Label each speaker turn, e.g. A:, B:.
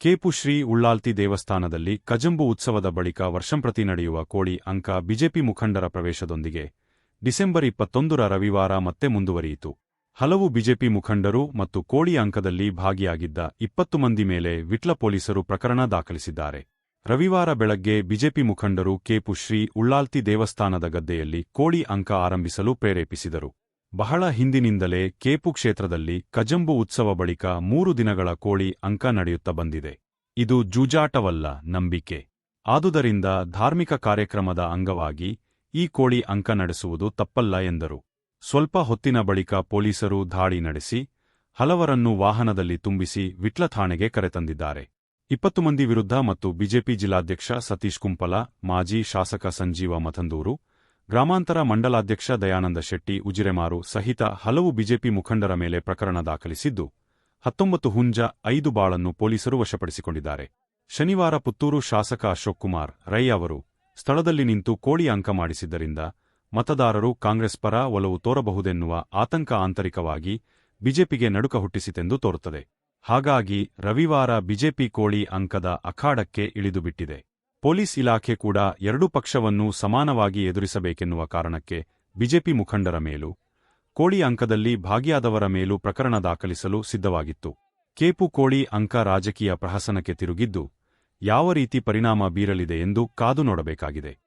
A: ಕೇಪು ಶ್ರೀ ಉಳ್ಳಾಲ್ತಿ ದೇವಸ್ಥಾನದಲ್ಲಿ ಕಜಂಬು ಉತ್ಸವದ ಬಳಿಕ ವರ್ಷಂಪ್ರತಿ ನಡೆಯುವ ಕೋಳಿ ಅಂಕ ಬಿಜೆಪಿ ಮುಖಂಡರ ಪ್ರವೇಶದೊಂದಿಗೆ ಡಿಸೆಂಬರ್ 21ರ ರವಿವಾರ ಮತ್ತೆ ಮುಂದುವರಿಯಿತು. ಹಲವು ಬಿಜೆಪಿ ಮುಖಂಡರು ಮತ್ತು ಕೋಳಿ ಅಂಕದಲ್ಲಿ ಭಾಗಿಯಾಗಿದ್ದ 20 ಮಂದಿ ಮೇಲೆ ವಿಟ್ಲ ಪೊಲೀಸರು ಪ್ರಕರಣ ದಾಖಲಿಸಿದ್ದಾರೆ. ರವಿವಾರ ಬೆಳಗ್ಗೆ ಬಿಜೆಪಿ ಮುಖಂಡರು ಕೇಪು ಶ್ರೀ ಉಳ್ಳಾಲ್ತಿ ದೇವಸ್ಥಾನದ ಗದ್ದೆಯಲ್ಲಿ ಕೋಳಿ ಅಂಕ ಆರಂಭಿಸಲು ಪ್ರೇರೇಪಿಸಿದರು. ಬಹಳ ಹಿಂದಿನಿಂದಲೇ ಕೇಪು ಕ್ಷೇತ್ರದಲ್ಲಿ ಕಜಂಬು ಉತ್ಸವ ಬಳಿಕ 3 ದಿನಗಳ ಕೋಳಿ ಅಂಕ ನಡೆಯುತ್ತಾ ಬಂದಿದೆ. ಇದು ಜೂಜಾಟವಲ್ಲ, ನಂಬಿಕೆ. ಆದುದರಿಂದ ಧಾರ್ಮಿಕ ಕಾರ್ಯಕ್ರಮದ ಅಂಗವಾಗಿ ಈ ಕೋಳಿ ಅಂಕ ನಡೆಸುವುದು ತಪ್ಪಲ್ಲ ಎಂದರು. ಸ್ವಲ್ಪ ಹೊತ್ತಿನ ಬಳಿಕ ಪೊಲೀಸರು ದಾಳಿ ನಡೆಸಿ ಹಲವರನ್ನು ವಾಹನದಲ್ಲಿ ತುಂಬಿಸಿ ವಿಟ್ಲ ಠಾಣೆಗೆ ಕರೆತಂದಿದ್ದಾರೆ. 20 ಮಂದಿ ವಿರುದ್ಧ ಮತ್ತು ಬಿಜೆಪಿ ಜಿಲ್ಲಾಧ್ಯಕ್ಷ ಸತೀಶ್ ಕುಂಪಲ, ಮಾಜಿ ಶಾಸಕ ಸಂಜೀವ ಮಥಂದೂರು, ಗ್ರಾಮಾಂತರ ಮಂಡಲಾಧ್ಯಕ್ಷ ದಯಾನಂದ ಶೆಟ್ಟಿ ಉಜಿರೆಮಾರು ಸಹಿತ ಹಲವು ಬಿಜೆಪಿ ಮುಖಂಡರ ಮೇಲೆ ಪ್ರಕರಣ ದಾಖಲಿಸಿದ್ದು 19 ಹುಂಜ 5 ಬಾಳನ್ನು ಪೊಲೀಸರು ವಶಪಡಿಸಿಕೊಂಡಿದ್ದಾರೆ. ಶನಿವಾರ ಪುತ್ತೂರು ಶಾಸಕ ಅಶೋಕ್ ಕುಮಾರ್ ರೈ ಅವರು ಸ್ಥಳದಲ್ಲಿ ನಿಂತು ಕೋಳಿ ಅಂಕ ಮಾಡಿಸಿದ್ದರಿಂದ ಮತದಾರರು ಕಾಂಗ್ರೆಸ್ ಪರ ಒಲವು ತೋರಬಹುದೆನ್ನುವ ಆತಂಕ ಆಂತರಿಕವಾಗಿ ಬಿಜೆಪಿಗೆ ನಡುಕ ಹುಟ್ಟಿಸಿತೆಂದು ತೋರುತ್ತದೆ. ಹಾಗಾಗಿ ರವಿವಾರ ಬಿಜೆಪಿ ಕೋಳಿ ಅಂಕದ ಅಖಾಡಕ್ಕೆ ಇಳಿದುಬಿಟ್ಟಿದೆ. ಪೊಲೀಸ್ ಇಲಾಖೆ ಕೂಡ ಎರಡೂ ಪಕ್ಷವನ್ನೂ ಸಮಾನವಾಗಿ ಎದುರಿಸಬೇಕೆನ್ನುವ ಕಾರಣಕ್ಕೆ ಬಿಜೆಪಿ ಮುಖಂಡರ ಮೇಲೂ ಕೋಳಿ ಅಂಕದಲ್ಲಿ ಭಾಗಿಯಾದವರ ಮೇಲೂ ಪ್ರಕರಣ ದಾಖಲಿಸಲು ಸಿದ್ಧವಾಗಿತ್ತು. ಕೇಪು ಕೋಳಿ ಅಂಕ ರಾಜಕೀಯ ಪ್ರಹಸನಕ್ಕೆ ತಿರುಗಿದ್ದು ಯಾವ ರೀತಿ ಪರಿಣಾಮ ಬೀರಲಿದೆ ಎಂದು ಕಾದು ನೋಡಬೇಕಾಗಿದೆ.